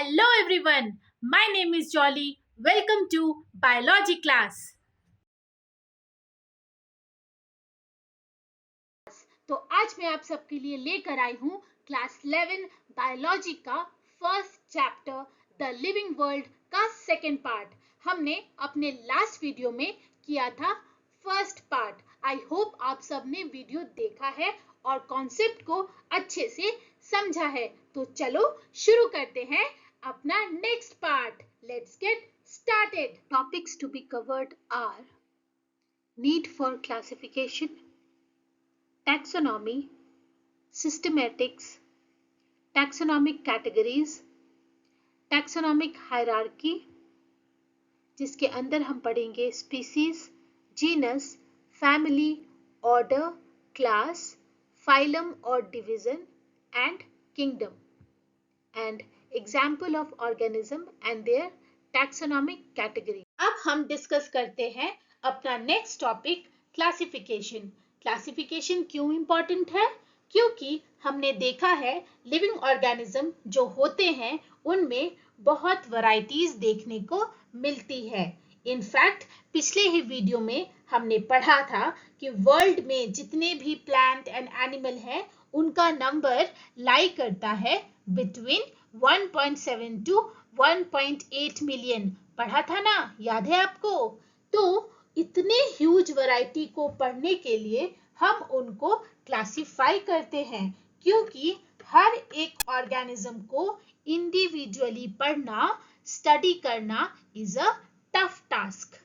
Hello everyone, my name is Jolly. Welcome to Biology class. तो आज मैं आप सबके लिए लेकर आई हूँ क्लास 11 बायोलॉजी का first chapter the living world का सेकेंड पार्ट। हमने अपने लास्ट वीडियो में किया था फर्स्ट पार्ट। आई होप आप सबने वीडियो देखा है और कॉन्सेप्ट को अच्छे से समझा है। तो चलो शुरू करते हैं अपना next part. Let's get started. Topics to be covered are need for classification, taxonomy, systematics, taxonomic categories, taxonomic hierarchy जिसके अंदर हम पढ़ेंगे species, genus, family, order, class, phylum or division and kingdom, and example of organism and their taxonomic category. अब हम discuss करते हैं अपना next topic classification. Classification क्यों इम्पोर्टेंट है? क्योंकि हमने देखा है लिविंग ऑर्गेनिज्म जो होते हैं उनमें बहुत वैरायटीज देखने को मिलती है। इनफैक्ट पिछले ही वीडियो में हमने पढ़ा था कि वर्ल्ड में जितने भी प्लांट एंड एनिमल हैं उनका नंबर लाई करता है बिटवीन 1.7 टू 1.8 मिलियन। पढ़ा था ना, याद है आपको? तो इतने ह्यूज वैरायटी को पढ़ने के लिए हम उनको क्लासिफाई करते हैं, क्योंकि हर एक ऑर्गेनिज्म को इंडिविजुअली पढ़ना, स्टडी करना इज अ टफ टास्क।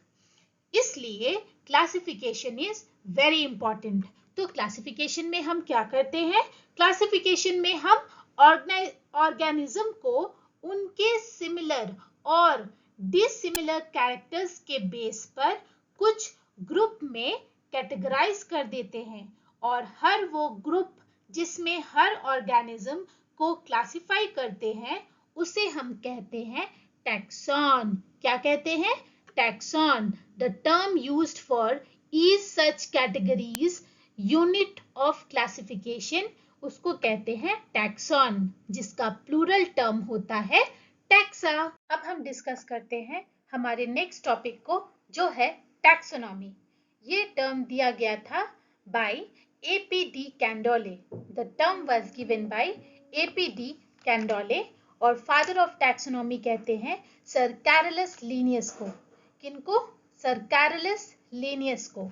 इसलिए क्लासिफिकेशन इज वेरी इंपॉर्टेंट। तो क्लासिफिकेशन में हम क्या करते हैं? क्लासिफिकेशन में हम ऑर्गेनिज्म को उनके सिमिलर और डिसिमिलर कैरेक्टर्स के बेस पर कुछ ग्रुप में कैटेगराइज कर देते हैं, और हर वो ग्रुप जिसमें हर ऑर्गेनिज्म को क्लासिफाई करते हैं उसे हम कहते हैं टैक्सॉन। क्या कहते हैं? Taxon. The term used for each such categories unit of classification, उसको कहते हैं टैक्सॉन, जिसका प्लूरल टर्म होता है टैक्सा। अब हम डिस्कस करते हैं हमारे नेक्स्ट टॉपिक को, जो है टैक्सोनॉमी। ये टर्म दिया गया था by A.P.D. Candolle. The term was given by A.P.D. Candolle, और फादर ऑफ टैक्सोनॉमी कहते हैं सर कैरोलस लिनियस को। किनको? सर कैरोलस लिनियस को।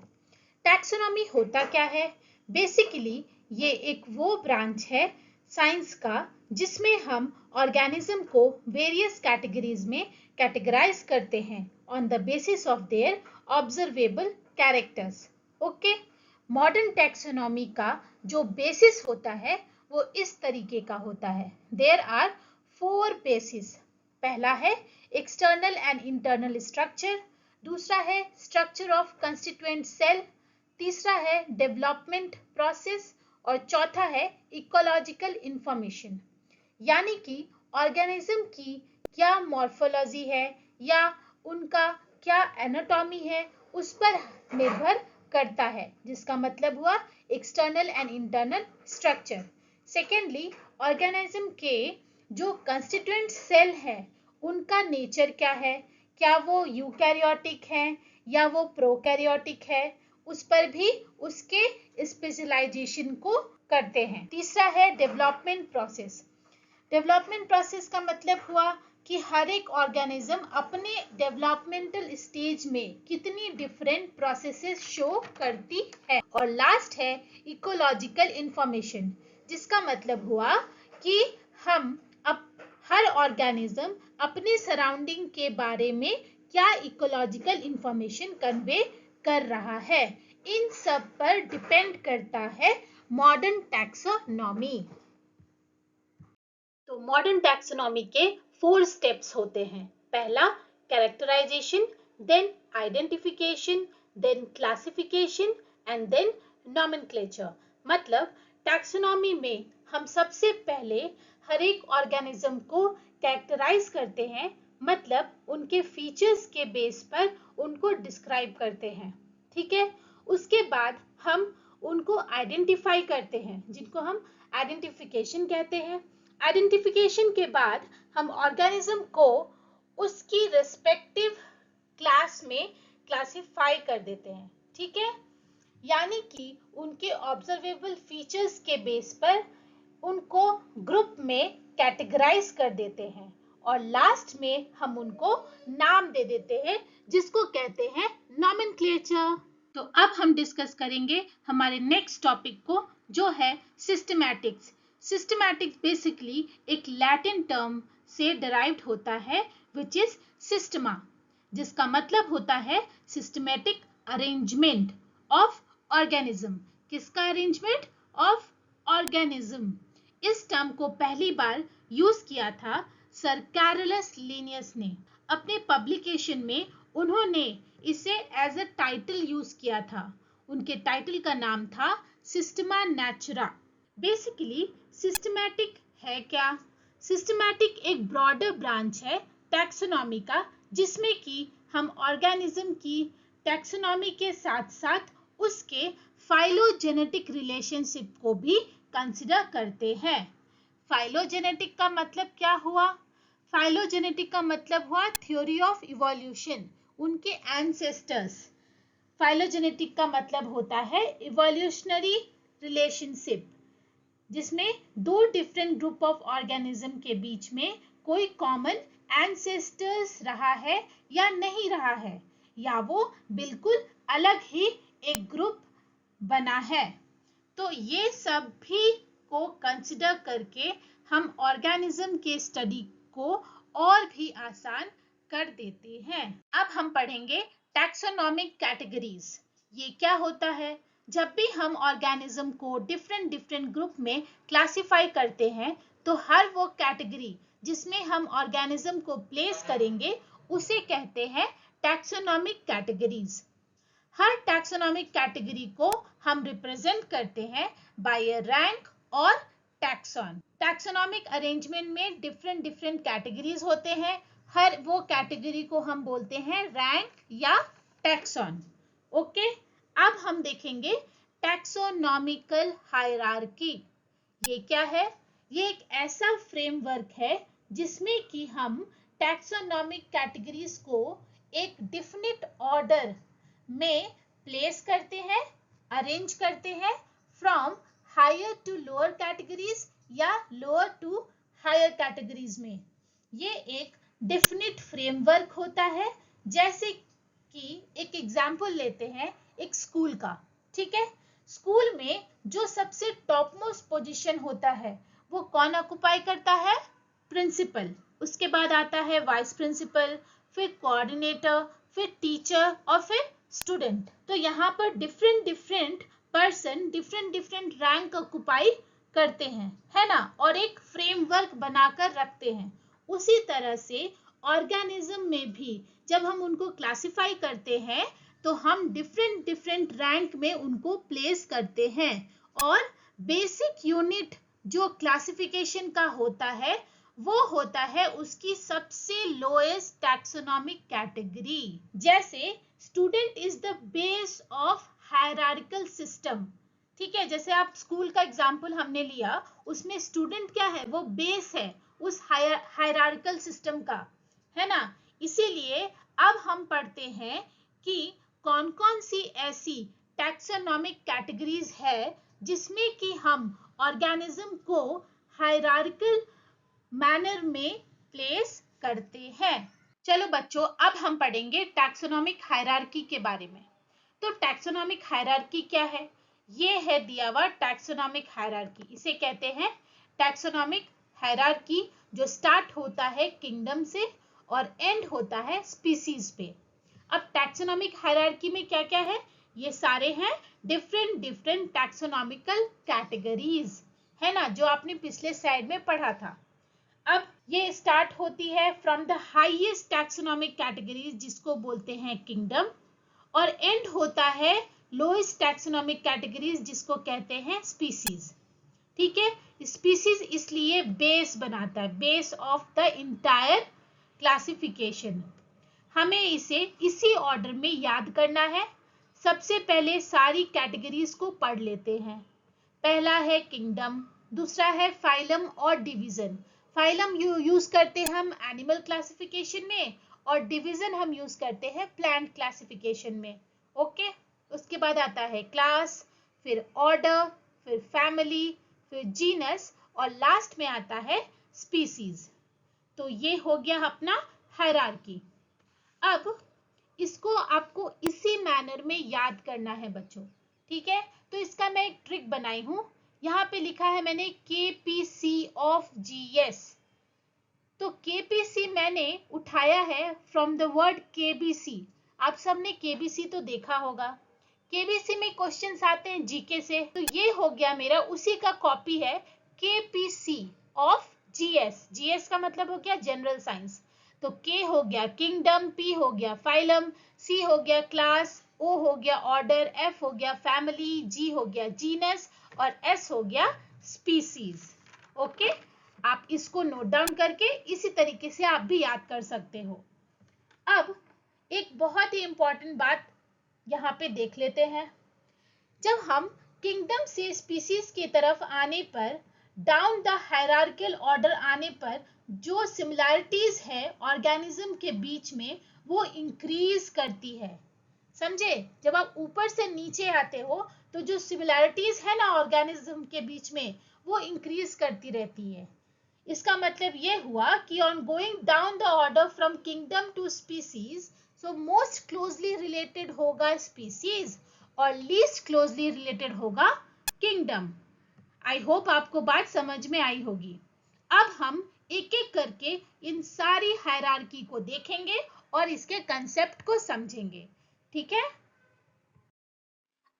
टैक्सोनॉमी होता क्या है? बेसिकली ये एक वो ब्रांच है साइंस का जिसमें हम ऑर्गेनिज्म को वेरियस कैटेगरीज में कैटेगराइज करते हैं on the basis of their observable characters. Okay, modern taxonomy का जो बेसिस होता है वो इस तरीके का होता है। There are 4 basis. पहला है एक्सटर्नल एंड इंटरनल स्ट्रक्चर, दूसरा है स्ट्रक्चर ऑफ कंस्टिट्यूएंट सेल, तीसरा है डेवलपमेंट प्रोसेस, और चौथा है इकोलॉजिकल इंफॉर्मेशन। यानी कि ऑर्गेनिज्म की क्या मॉर्फोलॉजी है या उनका क्या एनाटॉमी है उस पर निर्भर करता है, जिसका मतलब हुआ external and internal structure. Secondly, organism के जो कंस्टिट्यूएंट सेल है उनका नेचर क्या है, क्या वो यूकैरियोटिक है या वो प्रोकैरियोटिक है, उस पर भी उसके स्पेशलाइजेशन को करते हैं। तीसरा है डेवलपमेंट प्रोसेस। डेवलपमेंट प्रोसेस का मतलब हुआ कि हर एक ऑर्गेनिज्म अपने डेवलपमेंटल स्टेज में कितनी डिफरेंट प्रोसेसेस शो करती है। और लास्ट है इकोलॉजिकल इंफॉर्मेशन, जिसका मतलब हुआ कि हम हर ऑर्गेनिज्म अपने सराउंडिंग के बारे में क्या इकोलॉजिकल इंफॉर्मेशन कन्वे कर रहा है, इन सब पर डिपेंड करता है मॉडर्न टैक्सोनॉमी। तो मॉडर्न टैक्सोनॉमी के 4 स्टेप्स होते हैं। पहला characterisation, then identification, then classification and then nomenclature. मतलब टैक्सोनॉमी में हम सबसे पहले हर एक ऑर्गेनिज्म को कैरेक्टराइज करते हैं, मतलब उनके फीचर्स के बेस पर उनको डिस्क्राइब करते हैं। ठीक है, उसके बाद हम उनको आइडेंटिफाई करते हैं, जिनको हम आइडेंटिफिकेशन कहते हैं। आइडेंटिफिकेशन के बाद हम ऑर्गेनिज्म को उसकी रिस्पेक्टिव क्लास में क्लासिफाई कर देते हैं, ठीक है, यानी कि उनके ऑब्जर्वेबल फीचर्स के बेस पर उनको ग्रुप में कैटेगराइज कर देते हैं और लास्ट में हम उनको नाम दे देते हैं जिसको कहते हैं नॉमेनक्लेचर। तो अब हम डिस्कस करेंगे हमारे नेक्स्ट टॉपिक को जो है सिस्टमैटिक्स। सिस्टमैटिक्स बेसिकली एक लैटिन टर्म से डिराइव्ड होता है विच इज सिस्टमा, जिसका मतलब होता है सिस्टमैटिक अरेंजमेंट ऑफ ऑर्गेनिज्म। किसका अरेंजमेंट? Of organism. इस टर्म को पहली बार यूज किया था सर कैरोलस लिनियस ने। अपने पब्लिकेशन में उन्होंने इसे एज अ टाइटल यूज किया था। उनके टाइटल का नाम था सिस्टमा नेचुरा। बेसिकली सिस्टमैटिक है क्या? सिस्टमैटिक एक ब्रॉडर ब्रांच है टैक्सोनॉमी का, जिसमें कि हम ऑर्गेनिज्म की टैक्सोनॉमी के साथ साथ उसके फाइलोजेनेटिक रिलेशनशिप को भी कंसिडर करते हैं। फाइलोजेनेटिक का मतलब क्या हुआ? फाइलोजेनेटिक का मतलब हुआ थ्योरी ऑफ इवोल्यूशन, उनके एंसेस्टर्स। फाइलोजेनेटिक का मतलब होता है इवोल्यूशनरी रिलेशनशिप, जिसमें दो डिफरेंट ग्रुप ऑफ ऑर्गेनिज्म के बीच में कोई कॉमन एंसेस्टर्स रहा है या नहीं रहा है, या वो बिल्कुल अलग ही एक ग्रुप बना है। तो ये सब भी को कंसिडर करके हम ऑर्गेनिज्म के स्टडी को और भी आसान कर देते हैं। अब हम पढ़ेंगे टैक्सोनॉमिक कैटेगरीज। ये क्या होता है? जब भी हम ऑर्गेनिज्म को डिफरेंट डिफरेंट ग्रुप में क्लासिफाई करते हैं तो हर वो कैटेगरी जिसमें हम ऑर्गेनिज्म को प्लेस करेंगे उसे कहते हैं टैक्सोनॉमिक कैटेगरीज। हर टैक्सोनॉमिक कैटेगरी को हम रिप्रेजेंट करते हैं बाय अ रैंक और टैक्सॉन। टैक्सोनॉमिक अरेंजमेंट में डिफरेंट डिफरेंट कैटेगरीज होते हैं, हर वो कैटेगरी को हम बोलते हैं रैंक या टैक्सॉन। ओके, अब हम देखेंगे टैक्सोनॉमिकल हायरार्की। ये क्या है? ये एक ऐसा फ्रेमवर्क है जिसमें कि हम टैक्सोनॉमिक कैटेगरीज को एक डेफिनिट ऑर्डर में प्लेस करते हैं, अरेंज करते हैं from higher to lower categories या लोअर टू हायर कैटेगरीज में। ये एक डेफिनिट फ्रेमवर्क होता है। जैसे कि एक एग्जांपल लेते हैं एक स्कूल का, ठीक है। स्कूल में जो सबसे टॉप मोस्ट पोजीशन होता है वो कौन ऑक्युपाई करता है? प्रिंसिपल। उसके बाद आता है वाइस प्रिंसिपल, फिर कोऑर्डिनेटर, फिर टीचर और फिर स्टूडेंट। तो यहाँ पर different different person different different rank occupy करते हैं, है ना, और एक फ्रेमवर्क बनाकर रखते हैं। उसी तरह से ऑर्गेनिज्म में भी जब हम उनको क्लासिफाई करते हैं तो हम डिफरेंट डिफरेंट रैंक में उनको प्लेस करते हैं और बेसिक यूनिट जो क्लासिफिकेशन का होता है वो होता है उसकी सबसे लोएस्ट टैक्सोनॉमिक कैटेगरी। जैसे student is the base of hierarchical system, ठीक है। जैसे आप स्कूल का एग्जांपल हमने लिया, उसमें स्टूडेंट क्या है? वो बेस है उस हायरार्किकल सिस्टम का, है ना। इसीलिए अब हम पढ़ते हैं कि कौन कौन सी ऐसी टैक्सोनॉमिक कैटेगरीज है जिसमें कि हम ऑर्गेनिज्म को हायरार्किकल मैनर में प्लेस करते हैं। चलो बच्चों, अब हम पढ़ेंगे टैक्सोनॉमिक हायरार्की के बारे में। तो टैक्सोनॉमिक हायरार्की क्या है? ये है दिया हुआ टैक्सोनॉमिक हायरार्की। इसे कहते हैं टैक्सोनॉमिक हायरार्की, जो स्टार्ट होता है किंगडम से और एंड होता है स्पीसीज पे। अब टैक्सोनॉमिक हायरार्की में क्या क्या है? ये सारे हैं डिफरेंट डिफरेंट टैक्सोनॉमिकल कैटेगरीज, है ना, जो आपने पिछले स्लाइड में पढ़ा था। अब ये स्टार्ट होती है from the highest taxonomic categories जिसको बोलते हैं किंगडम, और एंड होता है लोएस्ट टैक्सोनॉमिक कैटेगरीज जिसको कहते हैं स्पीसीज, ठीक है। स्पीसीज इसलिए बेस बनाता है, base of the entire classification. हमें इसे इसी ऑर्डर में याद करना है। सबसे पहले सारी कैटेगरीज को पढ़ लेते हैं। पहला है किंगडम, दूसरा है फाइलम और डिवीजन। फाइलम यूज करते हैं हम एनिमल क्लासिफिकेशन में और डिवीजन हम यूज करते हैं प्लांट क्लासिफिकेशन में। ओके, उसके बाद आता है क्लास, फिर ऑर्डर, फिर फैमिली, फिर जीनस और लास्ट में आता है स्पीसीज। तो ये हो गया अपना हायरार्की। अब इसको आपको इसी मैनर में याद करना है बच्चों, ठीक है। तो इसका मैं एक ट्रिक बनाई हूं, यहाँ पे लिखा है मैंने KPC ऑफ GS। तो KPC मैंने उठाया है फ्रॉम द वर्ड KBC। आप सबने KBC तो देखा होगा, KBC में क्वेश्चंस आते हैं जीके से, तो ये हो गया मेरा उसी का कॉपी है KPC ऑफ GS। GS का मतलब हो गया जनरल साइंस। तो K हो गया किंगडम, P हो गया फाइलम, C हो गया क्लास, O हो गया ऑर्डर, F हो गया फैमिली, G हो गया जीनस और S हो गया स्पीसीज। ओके, आप इसको नोट डाउन करके इसी तरीके से आप भी याद कर सकते हो। अब एक बहुत ही इंपॉर्टेंट बात यहाँ पे देख लेते हैं। जब हम किंगडम से स्पीसीज की तरफ आने पर, डाउन द हायरार्कियल ऑर्डर आने पर, जो सिमिलैरिटीज है ऑर्गेनिज्म के बीच में वो इंक्रीज करती है। समझे, जब आप ऊपर से नीचे आते हो तो जो सिमिलैरिटीज है ना ऑर्गेनिज्म के बीच में वो इंक्रीज करती रहती है। इसका मतलब ये हुआ कि on going down the order from kingdom to species, so most closely related होगा स्पीसीज और लीस्ट क्लोजली रिलेटेड होगा किंगडम। आई होप आपको बात समझ में आई होगी। अब हम एक एक करके इन सारी हायरार्की को देखेंगे और इसके कंसेप्ट को समझेंगे, ठीक है।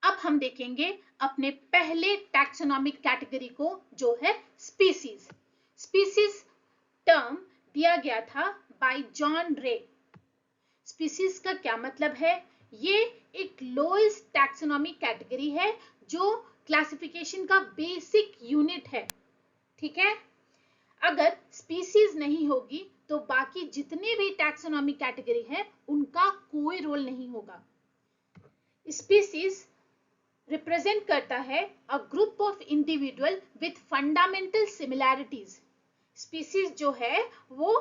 अब हम देखेंगे अपने पहले टैक्सोनॉमिक कैटेगरी को, जो है स्पीसीज। स्पीसीज टर्म दिया गया था बाय जॉन रे। स्पीसीज का क्या मतलब है? ये एक लोएस्ट टैक्सोनॉमिक कैटेगरी है जो क्लासिफिकेशन का बेसिक यूनिट है, ठीक है। अगर स्पीसीज नहीं होगी तो बाकी जितने भी टैक्सोनॉमिक कैटेगरी है उनका कोई रोल नहीं होगा। स्पीसीज रिप्रेजेंट करता है a group of individual with fundamental similarities. Species जो है वो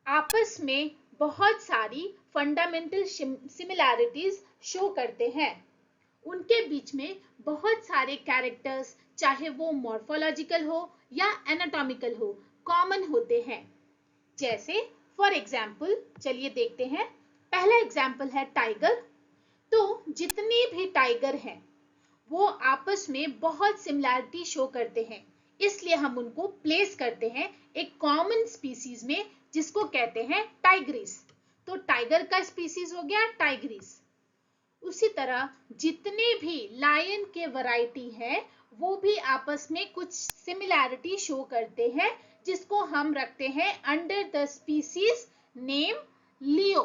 आपस में बहुत सारी फंडामेंटल सिमिलैरिटीज शो करते हैं। उनके बीच में बहुत सारे कैरेक्टर्स, चाहे वो मॉर्फोलॉजिकल हो या एनाटॉमिकल हो, कॉमन होते हैं। जैसे फॉर एग्जाम्पल चलिए देखते हैं। पहला एग्जाम्पल है टाइगर। तो जितने भी टाइगर हैं वो आपस में बहुत सिमिलैरिटी शो करते हैं, इसलिए हम उनको प्लेस करते हैं एक कॉमन स्पीसीज में जिसको कहते हैं टाइग्रिस। तो टाइगर का स्पीसीज हो गया टाइग्रिस। उसी तरह जितने भी लायन के वैरायटी है वो भी आपस में कुछ सिमिलैरिटी शो करते हैं, जिसको हम रखते हैं अंडर द स्पीसीज नेम लियो।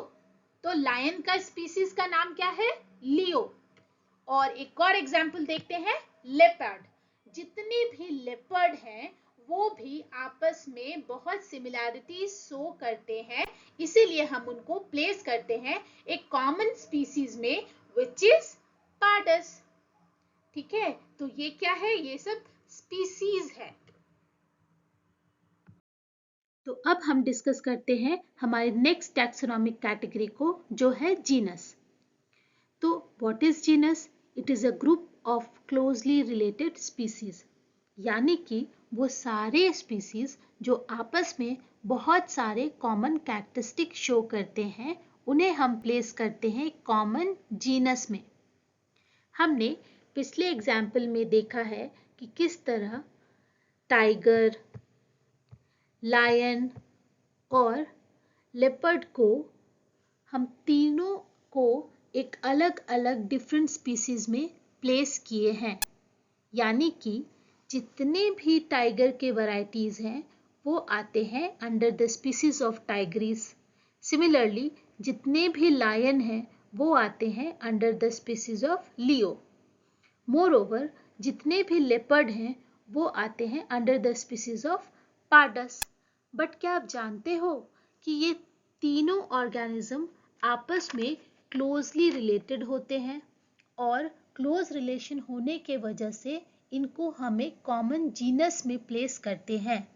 तो लायन का स्पीसीज का नाम क्या है? लियो। और एक और एग्जाम्पल देखते हैं, लेपर्ड। जितने भी लेपर्ड हैं वो भी आपस में बहुत सिमिलैरिटी शो करते हैं, इसीलिए हम उनको प्लेस करते हैं एक कॉमन स्पीसीज में, विच इज पार्डस, ठीक है। तो ये क्या है? ये सब स्पीसीज है। तो अब हम डिस्कस करते हैं हमारे नेक्स्ट टैक्सोनॉमिक कैटेगरी को, जो है जीनस। तो what is genus? It is a group of closely related species, यानी कि वो सारे स्पीसीज जो आपस में बहुत सारे कॉमन कैरेक्टरिस्टिक शो करते हैं, उन्हें हम प्लेस करते हैं कॉमन जीनस में। हमने पिछले एग्जाम्पल में देखा है कि किस तरह टाइगर, लायन और लेपर्ड को, हम तीनों को एक अलग अलग डिफरेंट स्पीसीज में प्लेस किए हैं। यानी कि जितने भी टाइगर के वैरायटीज हैं वो आते हैं under the species of Tigris. Similarly जितने भी लायन हैं वो आते हैं under the species of Leo. Moreover जितने भी लेपर्ड हैं वो आते हैं under the species of pardus. But क्या आप जानते हो कि ये तीनों ऑर्गेनिज्म आपस में क्लोजली रिलेटेड होते हैं और क्लोज रिलेशन होने के वजह से इनको हम एक कॉमन जीनस में प्लेस करते हैं।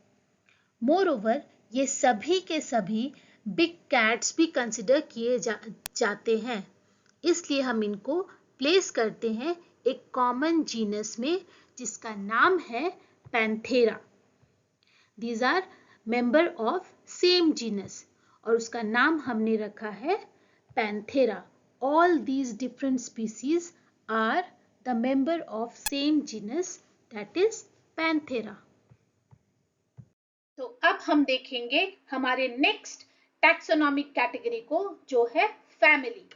मोरओवर ये सभी के सभी बिग कैट्स भी कंसिडर किए जाते हैं, इसलिए हम इनको प्लेस करते हैं एक कॉमन जीनस में जिसका नाम है Panthera. These are member of same genus और उसका नाम हमने रखा है Panthera. All these different species are the member of same genus, that is Panthera. तो अब हम देखेंगे हमारे नेक्स्ट टैक्सोनॉमिक कैटेगरी को, जो है फैमिली।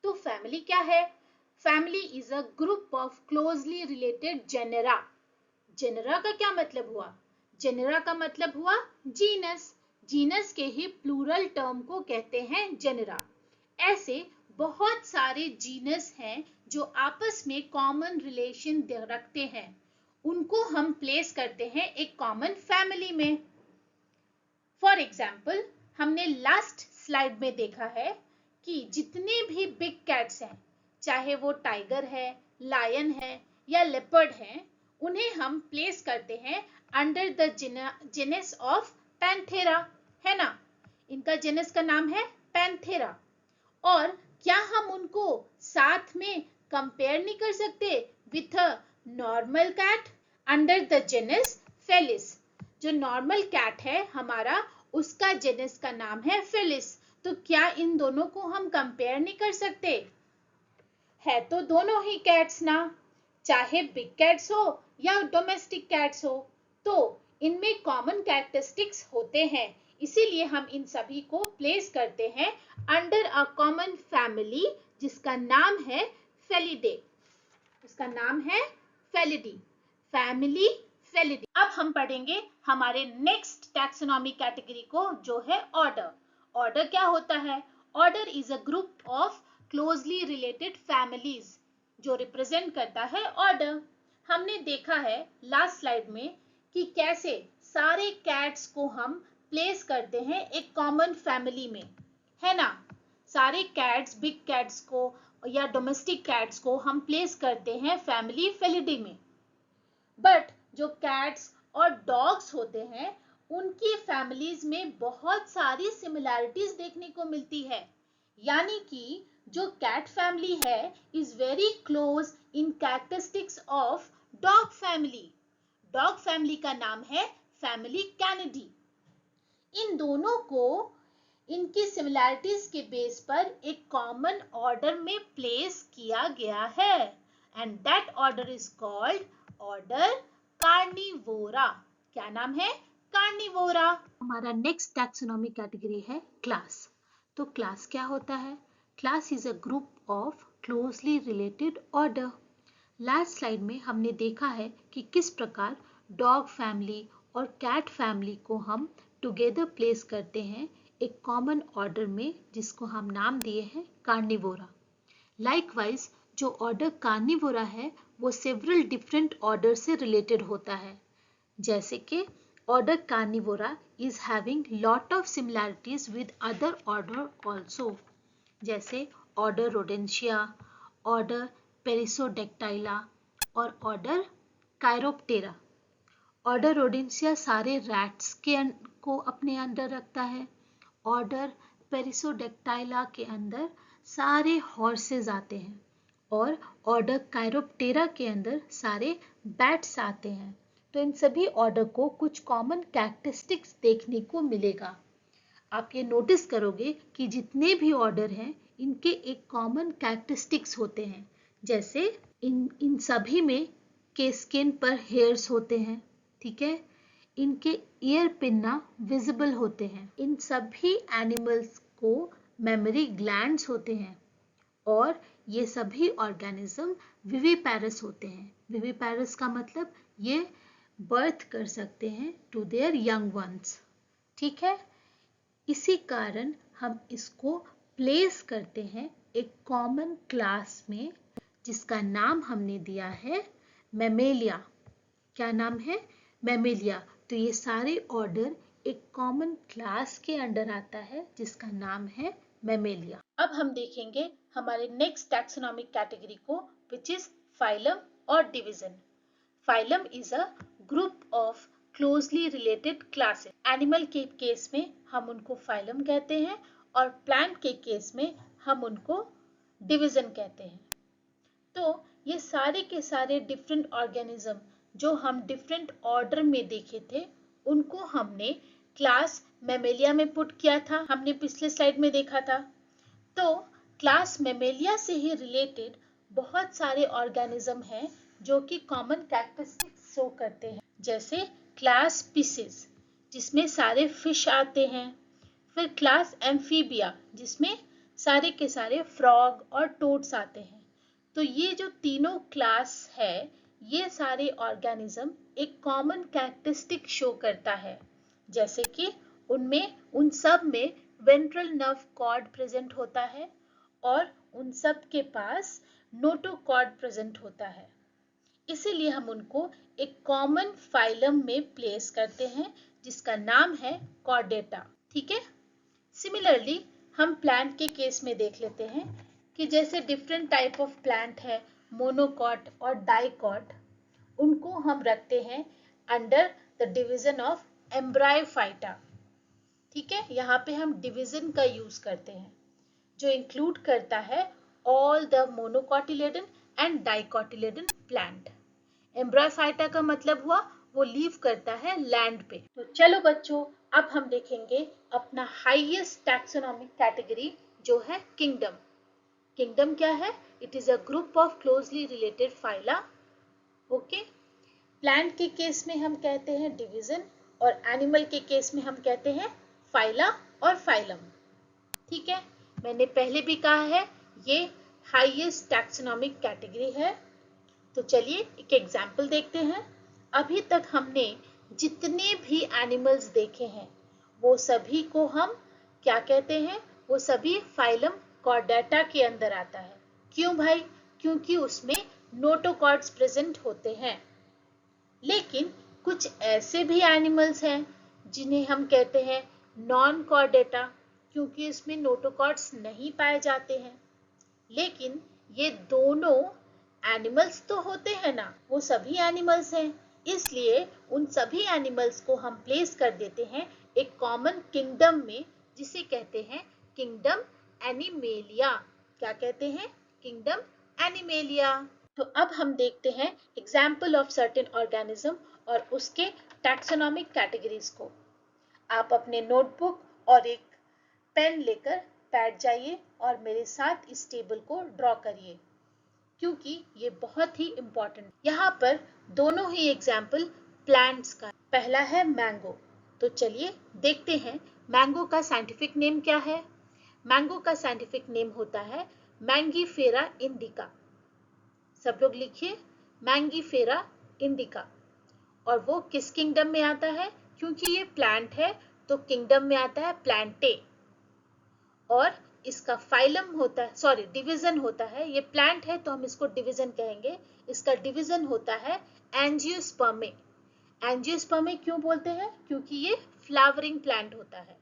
तो फैमिली क्या है? Family is a group of closely related genera. Genera का क्या मतलब हुआ? जेनेरा का मतलब हुआ जीनस। जीनस के ही प्लूरल टर्म को कहते हैं जेनेरा। ऐसे बहुत सारे जीनस हैं जो आपस में कॉमन रिलेशन रखते हैं, उनको हम प्लेस करते हैं एक कॉमन फैमिली में। फॉर एग्जाम्पल, हमने लास्ट स्लाइड में देखा है कि जितने भी बिग कैट्स हैं, चाहे वो टाइगर है, लायन है या लेपर्ड है, उन्हें हम प्लेस करते हैं under the genus of Panthera, है ना? इनका जेनस का नाम है पैंथेरा। और क्या हम उनको साथ में कंपेयर नहीं कर सकते with a normal cat under the genus Felis? जो नॉर्मल कैट है हमारा, उसका जेनस का नाम है फेलिस। तो क्या इन दोनों को हम कंपेयर नहीं कर सकते? है तो दोनों ही कैट्स ना, चाहे बिग कैट्स हो या डोमेस्टिक कैट्स हो, तो इनमें कॉमन कैरेक्टरिस्टिक्स होते हैं, इसीलिए हम इन सभी को प्लेस करते हैं अंडर अ कॉमन फैमिली जिसका नाम है फेलिडे। इसका नाम है फेलिडी, फैमिली फेलिडी। अब हम पढ़ेंगे हमारे नेक्स्ट टैक्सोनॉमी कैटेगरी को, जो है ऑर्डर। ऑर्डर क्या होता है? Order is a group of closely related families जो रिप्रेजेंट करता है ऑर्डर। हमने देखा है लास्ट स्लाइड में कि कैसे सारे कैट्स को हम प्लेस करते हैं एक कॉमन फैमिली में, है ना? सारे कैट्स, बिग कैट्स को या डोमेस्टिक कैट्स को हम प्लेस करते हैं फैमिली फेलिडी में। बट जो कैट्स और डॉग्स होते हैं, उनकी फैमिलीज में बहुत सारी सिमिलैरिटीज देखने को मिलती है। यानी कि जो कैट फैमिली है is very close in characteristics of dog family. Dog family का नाम है फैमिली कैनिडी। इन दोनों को इनकी सिमिलैरिटीज के बेस पर एक कॉमन ऑर्डर में प्लेस किया गया है, and that order is called order Carnivora. क्या नाम है? कार्निवोरा। हमारा नेक्स्ट टैक्सोनॉमी कैटेगरी है क्लास। तो क्लास क्या होता है? Class is a group of closely related order. Last slide में हमने देखा है कि किस प्रकार डॉग फैमिली और कैट फैमिली को हम टुगेदर प्लेस करते हैं एक कॉमन ऑर्डर में जिसको हम नाम दिए हैं कार्निवोरा। लाइकवाइज जो ऑर्डर कार्निवोरा है वो सेवरल डिफरेंट ऑर्डर से रिलेटेड होता है, जैसे कि order Carnivora is having lot of similarities with other order also, जैसे ऑर्डर रोडेंशिया, ऑर्डर पेरिसोडेक्टाइला और ऑर्डर कायरोप्टेरा। ऑर्डर रोडेंशिया सारे रैट्स को अपने अंडर रखता है। ऑर्डर पेरिसोडेक्टाइला के अंदर सारे हॉर्सेस आते हैं और ऑर्डर कायरोप्टेरा के अंदर सारे बैट्स आते हैं। तो इन सभी ऑर्डर को कुछ कॉमन कैरेक्टरिस्टिक्स देखने को मिलेगा। आप ये नोटिस करोगे कि जितने भी ऑर्डर हैं इनके एक कॉमन कैरेक्टरिस्टिक्स होते हैं, जैसे इन सभी में के स्किन पर हेयर्स होते हैं, ठीक है? इनके ईयर पिन्ना विजिबल होते हैं। इन सभी एनिमल्स को मेमोरी ग्लैंड्स होते हैं और ये सभी ऑर्गेनिज्म विविपैरस होते हैं। विविपैरस का मतलब ये बर्थ कर सकते हैं टू देयर यंग वंस, ठीक है? इसी कारण हम इसको प्लेस करते हैं एक कॉमन क्लास में जिसका नाम हमने दिया है मैमेलिया। क्या नाम है? मैमेलिया। तो ये सारे ऑर्डर एक कॉमन क्लास के अंडर आता है जिसका नाम है मैमेलिया। अब हम देखेंगे हमारे नेक्स्ट टैक्सोनॉमिक कैटेगरी को, विच इज फाइलम और division. Phylum is a group of closely related classes. Animal के केस में हम उनको फाइलम कहते हैं और प्लांट के केस में हम उनको डिवीजन कहते हैं। तो ये सारे के सारे डिफरेंट ऑर्गेनिज्म जो हम डिफरेंट ऑर्डर में देखे थे, उनको हमने क्लास मैमेलिया में पुट किया था, हमने पिछले स्लाइड में देखा था। तो क्लास मैमेलिया से ही रिलेटेड बहुत सारे ऑर्गेनिज्म हैं जो कि कॉमन कैरेक्टरिस्टिक्स शो करते हैं, जैसे क्लास स्पीसीज जिसमें सारे फिश आते हैं, फिर क्लास एम्फीबिया जिसमें सारे के सारे फ्रॉग और टोड्स आते हैं। तो ये जो तीनों क्लास है, ये सारे ऑर्गेनिज्म एक कॉमन कैरेक्टरिस्टिक शो करता है, जैसे कि उनमें उन सब में वेंट्रल नर्व कॉर्ड प्रेजेंट होता है और उन सब के पास नोटोकॉर्ड प्रेजेंट होता है। इसीलिए हम उनको एक कॉमन फाइलम में प्लेस करते हैं जिसका नाम है कॉर्डेटा। ठीक है। सिमिलरली हम प्लांट के केस में देख लेते हैं कि जैसे डिफरेंट टाइप ऑफ प्लांट है, मोनोकॉट और डाइकॉट, उनको हम रखते हैं अंडर द डिवीजन ऑफ एम्ब्रायोफाइटा। ठीक है, यहाँ पे हम डिवीजन का यूज करते हैं जो इंक्लूड करता है ऑल द मोनोकॉटिलेडन एंड डाइकॉटिलेडन प्लांट। एम्ब्रायोफाइटा का मतलब हुआ वो लीव करता है लैंड पे। तो चलो बच्चों, अब हम देखेंगे अपना हाईएस्ट टैक्सोनॉमिक कैटेगरी जो है किंगडम। किंगडम क्या है? It is a group of closely related phyla. Okay, plant के केस में हम कहते हैं डिवीजन और एनिमल के केस में हम कहते हैं फाइला और फाइलम। ठीक है, मैंने पहले भी कहा है ये हाईएस्ट टैक्सोनॉमिक कैटेगरी है। तो चलिए एक एग्जाम्पल देखते हैं। अभी तक हमने जितने भी एनिमल्स देखे हैं वो सभी को हम क्या कहते हैं? वो सभी फाइलम कॉर्डेटा के अंदर आता है। क्यों भाई? क्योंकि उसमें नोटोकॉर्ड्स प्रेजेंट होते हैं। लेकिन कुछ ऐसे भी एनिमल्स हैं जिन्हें हम कहते हैं नॉन कॉर्डेटा, क्योंकि इसमें नोटोकॉर्ड्स नहीं पाए जाते हैं। लेकिन ये दोनों एनिमल्स तो होते हैं ना, वो सभी एनिमल्स हैं, इसलिए उन सभी एनिमल्स को हम प्लेस कर देते हैं एक कॉमन किंगडम में, जिसे कहते हैं किंगडम एनिमेलिया। क्या कहते हैं? Kingdom animalia. तो अब हम देखते हैं एग्जाम्पल ऑफ सर्टेन ऑर्गेनिज्म और उसके टैक्सोनॉमिक कैटेगरीज को। आप अपने नोटबुक और एक पेन लेकर बैठ जाइए और मेरे साथ इस टेबल को ड्रॉ करिए, क्योंकि ये बहुत ही इंपॉर्टेंट। यहाँ पर दोनों ही एग्जाम्पल प्लांट्स का। पहला है मैंगो। तो चलिए देखते हैं मैंगो का साइंटिफिक नेम क्या है। मैंगो का साइंटिफिक नेम होता है मैंगीफेरा इंडिका। सब लोग लिखिए, मैंगीफेरा इंडिका। और वो किस किंगडम में आता है? क्योंकि ये प्लांट है तो किंगडम में आता है प्लांटे। और इसका फाइलम होता है, सॉरी डिवीजन होता है, ये प्लांट है तो हम इसको डिवीजन कहेंगे। इसका डिवीजन होता है एंजियोस्पर्मे। एंजियोस्पर्मे क्यों बोलते हैं? क्योंकि ये फ्लावरिंग प्लांट होता है।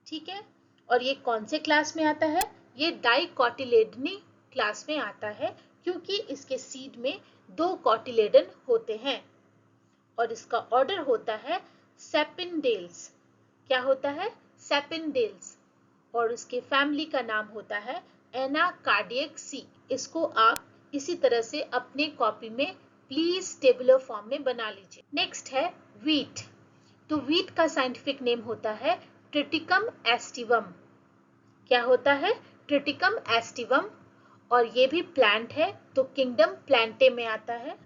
ठीक है, और ये कौन से क्लास में आता है? ये डाइकोटिलेडनी क्लास में आता है, क्योंकि इसके सीड में 2 कॉटिलेडन होते हैं। और इसका ऑर्डर होता है सेपिनडेल्स। क्या होता है? सेपिनडेल्स। और उसके फैमिली का नाम होता है एनाकार्डियेसी। इसको आप इसी तरह से अपने कॉपी में प्लीज टेबुलर फॉर्म में बना लीजिए। नेक्स्ट है व्हीट। तो व्हीट का साइंटिफिक नेम होता है ट्रिटिकम एस्टिवम। क्या होता है? Triticum aestivum. और ये भी प्लांट है तो किंगडम प्लांटे में आता है।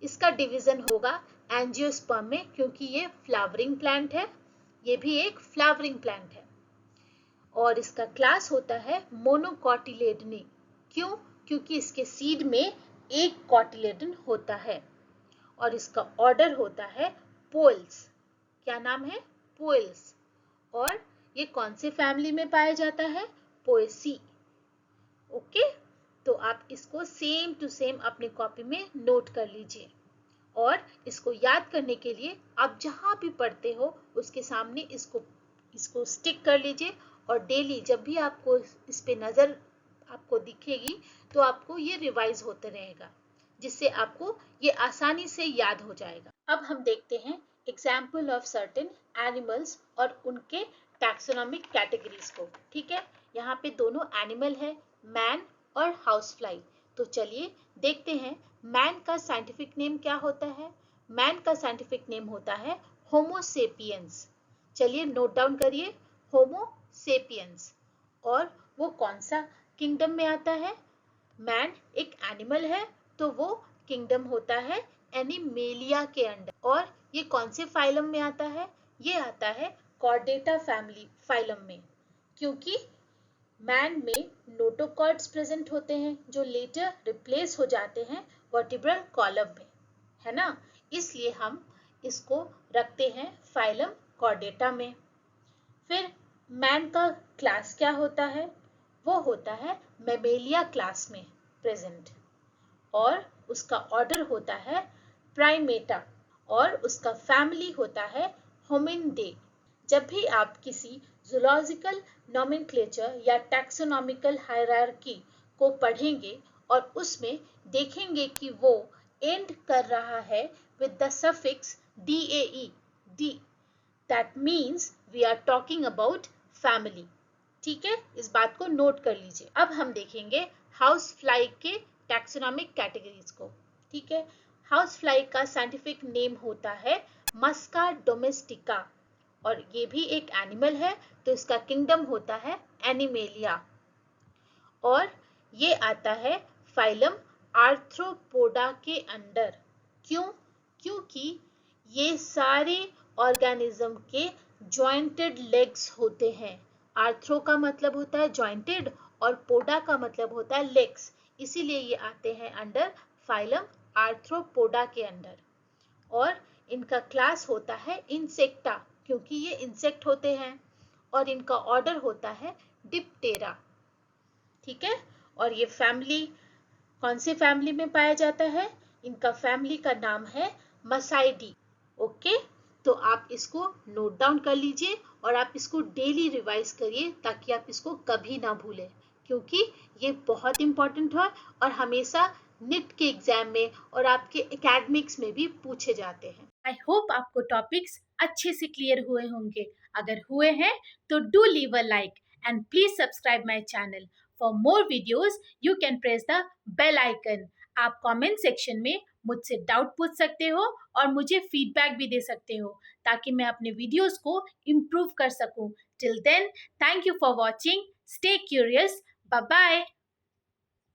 इसका डिवीजन होगा एंजियोस्पर्म में, क्योंकि ये फ्लावरिंग प्लांट है। ये भी एक फ्लावरिंग प्लांट है। और इसका क्लास होता है मोनोकॉटिलेडनी। क्यों? क्योंकि इसके सीड में एक कॉटिलेडन होता है। और इसका ऑर्डर होता है पोल्स। क्या नाम है? पोल्स। और ये कौन से फैमिली में पाया जाता है? पोएसी। ओके, तो आप इसको सेम टू सेम अपने कॉपी में नोट कर लीजिए। और इसको याद करने के लिए आप जहां भी पढ़ते हो उसके सामने इसको स्टिक कर लीजिए। और डेली जब भी आपको इस पे नजर आपको दिखेगी तो आपको ये रिवाइज होते रहेगा। जिससे आपको ये आसानी से याद हो जाएगा। अब हम देखते हैं एग्जाम्पल ऑफ सर्टेन एनिमल्स और उनके टैक्सोनॉमिक कैटेगरीज को। ठीक है, यहाँ पे दोनों एनिमल है, मैन और हाउस फ्लाई। तो चलिए देखते हैं मैन का साइंटिफिक नेम क्या होता है। मैन का साइंटिफिक नेम होता है होमो सेपियंस। चलिए नोट डाउन करिए, होमो सेपियंस। और वो कौन सा किंगडम में आता है? मैन एक एनिमल है तो वो किंगडम होता है एनिमेलिया के अंडर। और ये कौन से फाइलम में आता है? ये आता है कॉर्डेटा फैमिली फाइलम में, क्योंकि मैन में नोटोकॉर्ड्स प्रेजेंट होते हैं जो लेटर रिप्लेस हो जाते हैं वर्टिब्रल कॉलम में, है ना। इसलिए हम इसको रखते हैं फाइलम कॉर्डेटा में। फिर मैन का क्लास क्या होता है? वो होता है मेमेलिया क्लास में प्रेजेंट, और उसका ऑर्डर होता है प्राइमेटा, और उसका फैमिली होता है होमिनिडे। जब भी आप किसी जूलॉजिकल नोमेनक्लेचर या टैक्सोनॉमिकल हायरार्की को पढ़ेंगे और उसमें देखेंगे कि वो एंड कर रहा है with the suffix DAE, D, that means we are talking about family. ठीक है, इस बात को नोट कर लीजिए। अब हम देखेंगे हाउस फ्लाई के टैक्सोनॉमिक कैटेगरीज को। ठीक है, हाउस फ्लाई का साइंटिफिक नेम होता है मस्का डोमेस्टिका, और ये भी एक एनिमल है तो इसका किंगडम होता है एनिमेलिया, और ये आता है फाइलम आर्थ्रोपोडा के अंडर। क्यों? क्योंकि ये सारे ऑर्गेनिज्म के जॉइंटेड लेग्स होते हैं। आर्थ्रो का मतलब होता है जॉइंटेड और पोडा का मतलब होता है लेग्स, इसीलिए ये आते हैं अंडर फाइलम आर्थ्रोपोडा के अंडर। और इनका क्लास होता है इंसेक्टा, क्योंकि ये इंसेक्ट होते हैं, और इनका ऑर्डर होता है डिप्टेरा। ठीक है, और ये फैमिली कौन से फैमिली में पाया जाता है? इनका फैमिली का नाम है मसाइडी। ओके, तो आप इसको नोट डाउन कर लीजिए और आप इसको डेली रिवाइज करिए ताकि आप इसको कभी ना भूलें, क्योंकि ये बहुत इंपॉर्टेंट है और हमेशा निट के एग्जाम में और आपके एकेडमिक्स में भी पूछे जाते हैं। आई होप आपको टॉपिक्स अच्छे से क्लियर हुए होंगे। अगर हुए हैं तो do leave a like and please subscribe my channel. For more videos you can press the bell icon. आप कमेंट सेक्शन में मुझसे डाउट पूछ सकते हो और मुझे फीडबैक भी दे सकते हो ताकि मैं अपने वीडियोस को इम्प्रूव कर सकूं। Till then, thank you for watching. Stay curious. Bye bye.